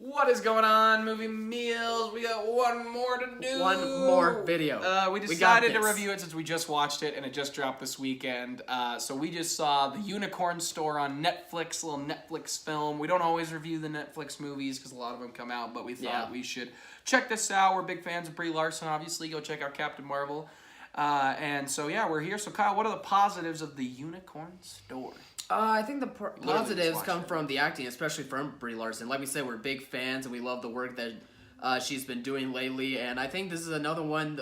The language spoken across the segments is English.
What is going on, Movie Meals? We got one more to do. One more video. We decided to review it since we just watched it and it just dropped this weekend. So we just saw The Unicorn Store on Netflix, a little Netflix film. We don't always review the Netflix movies because a lot of them come out, but we thought we should check this out. We're big fans of Brie Larson, obviously. Go check out Captain Marvel. And so, yeah, we're here. So, Kyle, what are the positives of The Unicorn Store? I think the positives come from the acting, especially from Brie Larson. Like we said, we're big fans and we love the work that she's been doing lately. And I think this is another one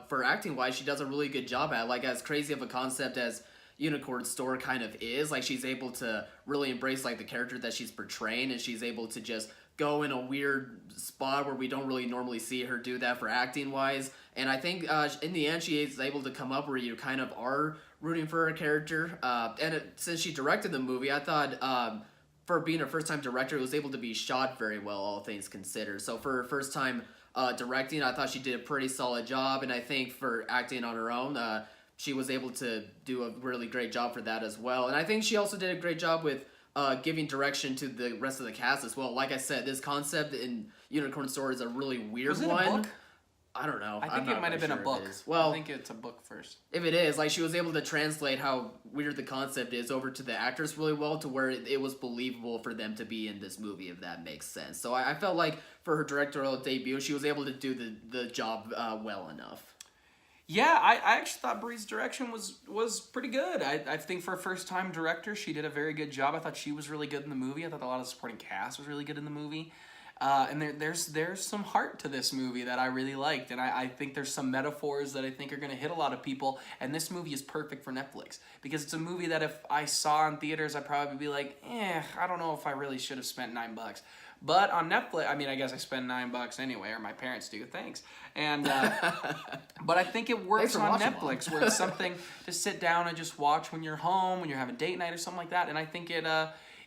for acting-wise, she does a really good job at. Like, as crazy of a concept as Unicorn Store kind of is, like, she's able to really embrace, like, the character that she's portraying, and she's able to just go in a weird spot where we don't really normally see her do that for acting-wise. And I think in the end, she is able to come up where you kind of are rooting for her character. Since she directed the movie, I thought for being a first-time director, it was able to be shot very well, all things considered. So for her first time directing, I thought she did a pretty solid job. And I think for acting on her own, she was able to do a really great job for that as well. And I think she also did a great job with giving direction to the rest of the cast as well. Like I said, this concept in Unicorn Store is a really weird one. Was it a book? I don't know. I think it might have been a book. Well, I think it's a book first. If it is, like, she was able to translate how weird the concept is over to the actors really well, to where it was believable for them to be in this movie, if that makes sense. So I felt like for her directorial debut, she was able to do the job well enough. Yeah, I actually thought Brie's direction was pretty good. I think for a first-time director, she did a very good job. I thought she was really good in the movie. I thought a lot of the supporting cast was really good in the movie. And there's some heart to this movie that I really liked. And I think there's some metaphors that I think are going to hit a lot of people. And this movie is perfect for Netflix. Because it's a movie that if I saw in theaters, I'd probably be like, I don't know if I really should have spent $9. But on Netflix, I mean, I guess I spend $9 anyway, or my parents do. Thanks. And but I think it works on Netflix, where it's something to sit down and just watch when you're home, when you're having date night or something like that. And I think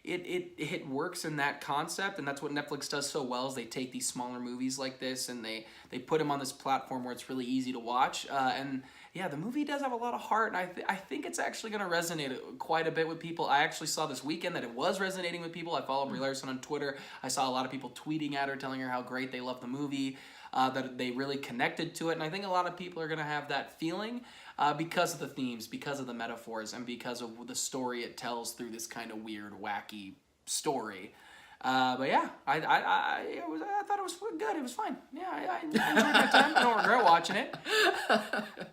it works in that concept, and that's what Netflix does so well. Is they take these smaller movies like this and they put them on this platform where it's really easy to watch. And yeah, the movie does have a lot of heart, and I think it's actually going to resonate quite a bit with people. I actually saw this weekend that it was resonating with people. I follow Brie Larson on Twitter. I saw a lot of people tweeting at her, telling her how great they love the movie, that they really connected to it. And I think a lot of people are going to have that feeling because of the themes, because of the metaphors, and because of the story it tells through this kind of weird, wacky story. But yeah, I thought it was good. It was fine. Yeah, I enjoyed my time. I don't regret watching it.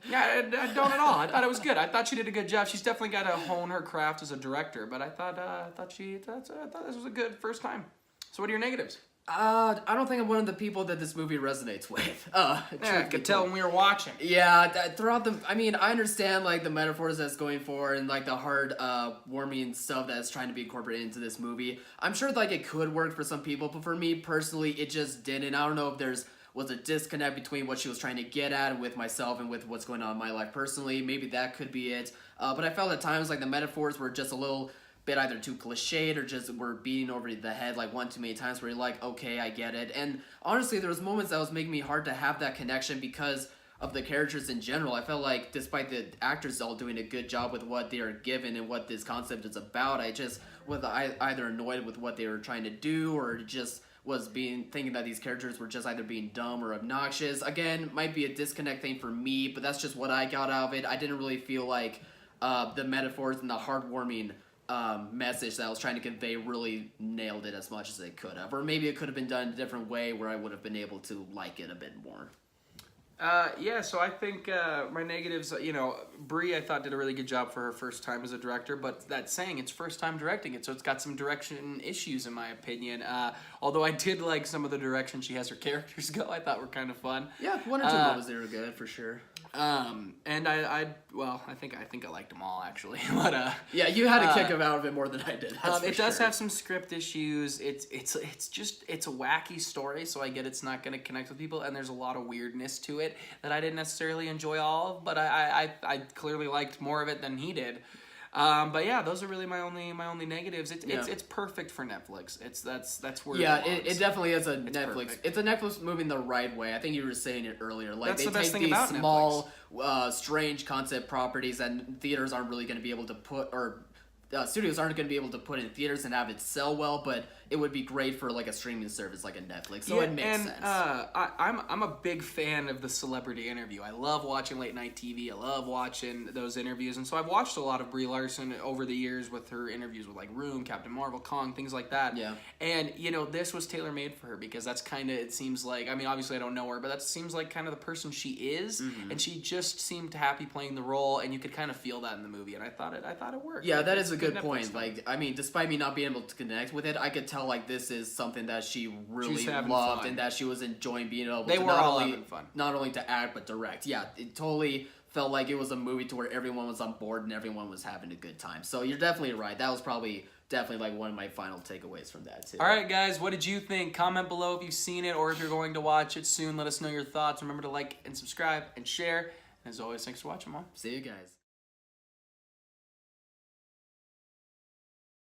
Yeah, I don't at all. I thought it was good. I thought she did a good job. She's definitely got to hone her craft as a director. But I thought this was a good first time. So what are your negatives? I don't think I'm one of the people that this movie resonates with. I could tell when we were watching. Yeah, I understand, like, the metaphors that's going for and, like, the hard, warming stuff that's trying to be incorporated into this movie. I'm sure, like, it could work for some people, but for me, personally, it just didn't. I don't know if was a disconnect between what she was trying to get at with myself and with what's going on in my life personally. Maybe that could be it. But I felt at times like the metaphors were just a little bit either too cliched or just were beating over the head like one too many times, where you're like, okay, I get it. And honestly, there was moments that was making me hard to have that connection because of the characters in general. I felt like despite the actors all doing a good job with what they are given and what this concept is about, I just was either annoyed with what they were trying to do, or just was thinking that these characters were just either being dumb or obnoxious. Again, might be a disconnect thing for me, but that's just what I got out of it. I didn't really feel like the metaphors and the heartwarming message that I was trying to convey really nailed it as much as they could have. Or maybe it could have been done in a different way where I would have been able to like it a bit more. Yeah, so I think my negatives, Brie I thought did a really good job for her first time as a director, but that saying, it's first time directing it, so it's got some direction issues in my opinion. Although I did like some of the direction she has her characters go, I thought were kind of fun. Yeah, one or two moments they were good for sure. And I think I liked them all actually, but yeah, you had to kick them out of it more than I did. It does have some script issues. It's a wacky story, so I get it's not going to connect with people, and there's a lot of weirdness to it that I didn't necessarily enjoy all of, but I clearly liked more of it than he did. But yeah, those are really my only negatives. It's perfect for Netflix. That's where it definitely is a Netflix. Perfect. It's a Netflix moving the right way. I think you were saying it earlier. Like, that's they take these small, strange concept properties that theaters aren't really going to be able to put or studios aren't going to be able to put in theaters and have it sell well, but it would be great for like a streaming service like a Netflix. So it makes sense. I'm a big fan of the celebrity interview. I love watching late night TV. I love watching those interviews, and so I've watched a lot of Brie Larson over the years with her interviews with like Room, Captain Marvel, Kong, things like that. Yeah. And this was tailor made for her because that's kind of, it seems like, I mean, obviously I don't know her, but that seems like kind of the person she is, and she just seemed happy playing the role, and you could kind of feel that in the movie, and I thought it worked. Yeah, that is a good Netflix point. film. Like, I mean, despite me not being able to connect with it, I could tell like this is something that she really She's having loved fun. and that she was enjoying being able They to were not all only having fun. not only to act but direct. Yeah, it totally felt like it was a movie to where everyone was on board and everyone was having a good time. So you're definitely right. That was probably definitely like one of my final takeaways from that too. All right, guys, what did you think? Comment below if you've seen it or if you're going to watch it soon. Let us know your thoughts. Remember to like and subscribe and share. And as always, thanks for watching, Mom. See you guys.